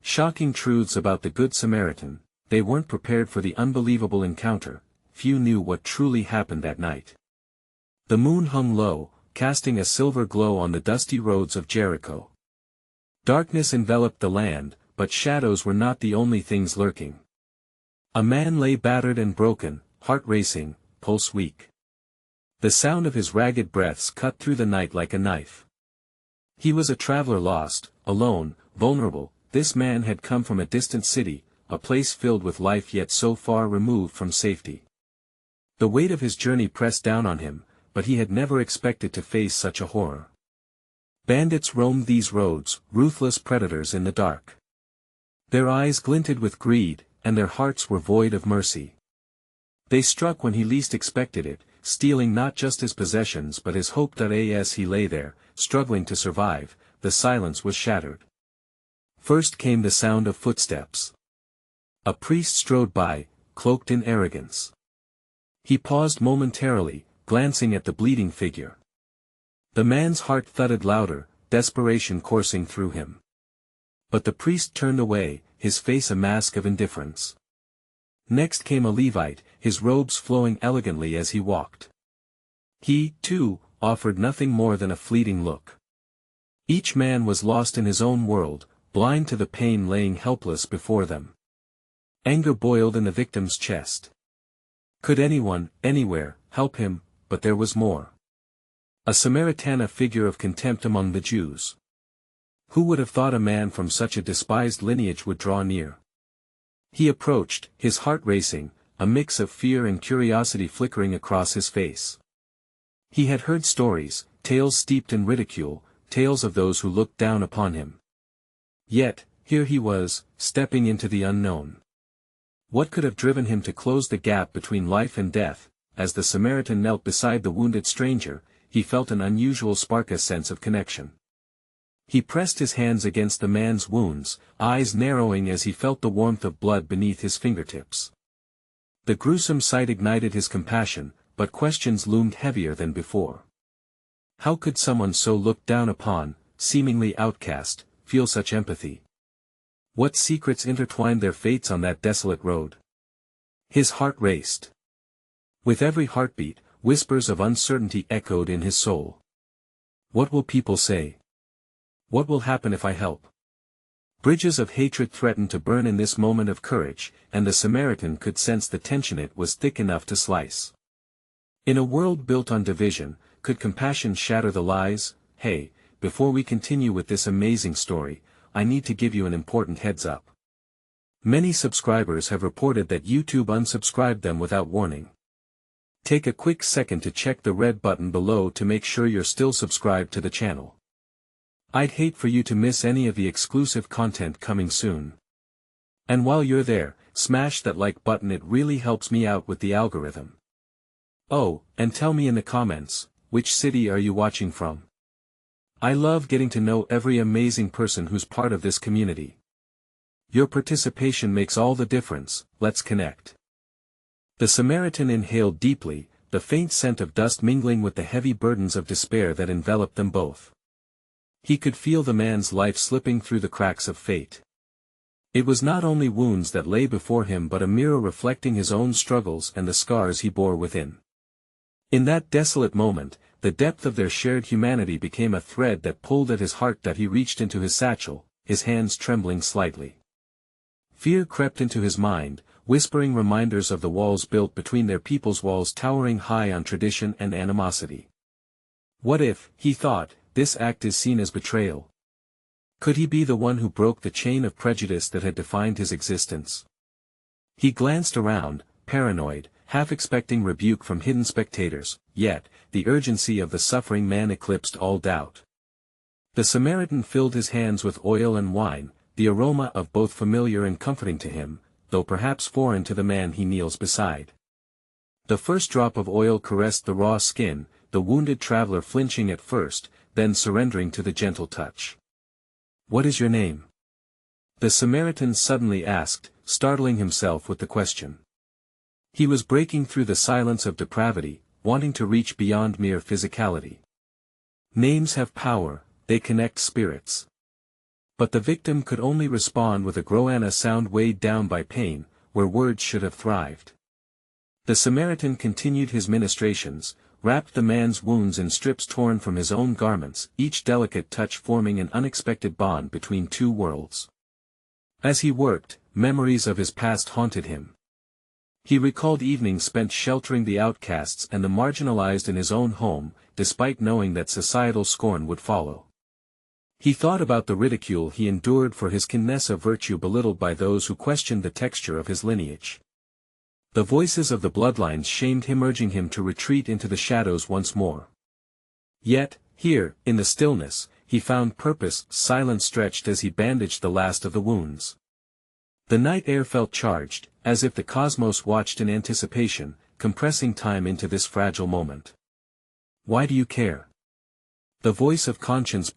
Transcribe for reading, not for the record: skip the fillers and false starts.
Shocking truths about the Good Samaritan: they weren't prepared for the unbelievable encounter. Few knew what truly happened that night. The moon hung low, casting a silver glow on the dusty roads of Jericho. Darkness enveloped the land, but shadows were not the only things lurking. A man lay battered and broken, heart racing, pulse weak. The sound of his ragged breaths cut through the night like a knife. He was a traveler lost, alone, vulnerable. This man had come from a distant city, a place filled with life yet so far removed from safety. The weight of his journey pressed down on him, but he had never expected to face such a horror. Bandits roamed these roads, ruthless predators in the dark. Their eyes glinted with greed, and their hearts were void of mercy. They struck when he least expected it, stealing not just his possessions but his hope. As he lay there, struggling to survive, the silence was shattered. First came the sound of footsteps. A priest strode by, cloaked in arrogance. He paused momentarily, glancing at the bleeding figure. The man's heart thudded louder, desperation coursing through him. But the priest turned away, his face a mask of indifference. Next came a Levite, his robes flowing elegantly as he walked. He, too, offered nothing more than a fleeting look. Each man was lost in his own world, blind to the pain laying helpless before them. Anger boiled in the victim's chest. Could anyone, anywhere, help him? But there was more. A Samaritan, a figure of contempt among the Jews. Who would have thought a man from such a despised lineage would draw near? He approached, his heart racing, a mix of fear and curiosity flickering across his face. He had heard stories, tales steeped in ridicule, tales of those who looked down upon him. Yet, here he was, stepping into the unknown. What could have driven him to close the gap between life and death? As the Samaritan knelt beside the wounded stranger, he felt an unusual spark, a sense of connection. He pressed his hands against the man's wounds, eyes narrowing as he felt the warmth of blood beneath his fingertips. The gruesome sight ignited his compassion, but questions loomed heavier than before. How could someone so looked down upon, seemingly outcast, feel such empathy? What secrets intertwined their fates on that desolate road? His heart raced. With every heartbeat, whispers of uncertainty echoed in his soul. What will people say? What will happen if I help? Bridges of hatred threatened to burn in this moment of courage, and the Samaritan could sense the tension. It was thick enough to slice. In a world built on division, could compassion shatter the lies? Hey, before we continue with this amazing story, I need to give you an important heads up. Many subscribers have reported that YouTube unsubscribed them without warning. Take a quick second to check the red button below to make sure you're still subscribed to the channel. I'd hate for you to miss any of the exclusive content coming soon. And while you're there, smash that like button, it really helps me out with the algorithm. Oh, and tell me in the comments, which city are you watching from? I love getting to know every amazing person who's part of this community. Your participation makes all the difference. Let's connect. The Samaritan inhaled deeply, the faint scent of dust mingling with the heavy burdens of despair that enveloped them both. He could feel the man's life slipping through the cracks of fate. It was not only wounds that lay before him but a mirror reflecting his own struggles and the scars he bore within. In that desolate moment, the depth of their shared humanity became a thread that pulled at his heart. That he reached into his satchel, his hands trembling slightly. Fear crept into his mind, whispering reminders of the walls built between their peoples, walls towering high on tradition and animosity. What if, he thought, this act is seen as betrayal? Could he be the one who broke the chain of prejudice that had defined his existence? He glanced around, paranoid, half expecting rebuke from hidden spectators, yet, the urgency of the suffering man eclipsed all doubt. The Samaritan filled his hands with oil and wine, the aroma of both familiar and comforting to him, though perhaps foreign to the man he kneels beside. The first drop of oil caressed the raw skin, the wounded traveler flinching at first, then surrendering to the gentle touch. "What is your name?" the Samaritan suddenly asked, startling himself with the question. He was breaking through the silence of depravity, wanting to reach beyond mere physicality. Names have power, they connect spirits. But the victim could only respond with a groan, a sound weighed down by pain, where words should have thrived. The Samaritan continued his ministrations, wrapped the man's wounds in strips torn from his own garments, each delicate touch forming an unexpected bond between two worlds. As he worked, memories of his past haunted him. He recalled evenings spent sheltering the outcasts and the marginalized in his own home, despite knowing that societal scorn would follow. He thought about the ridicule he endured for his kindness, a virtue belittled by those who questioned the texture of his lineage. The voices of the bloodlines shamed him, urging him to retreat into the shadows once more. Yet, here, in the stillness, he found purpose. Silence stretched as he bandaged the last of the wounds. The night air felt charged, as if the cosmos watched in anticipation, compressing time into this fragile moment. Why do you care? The voice of conscience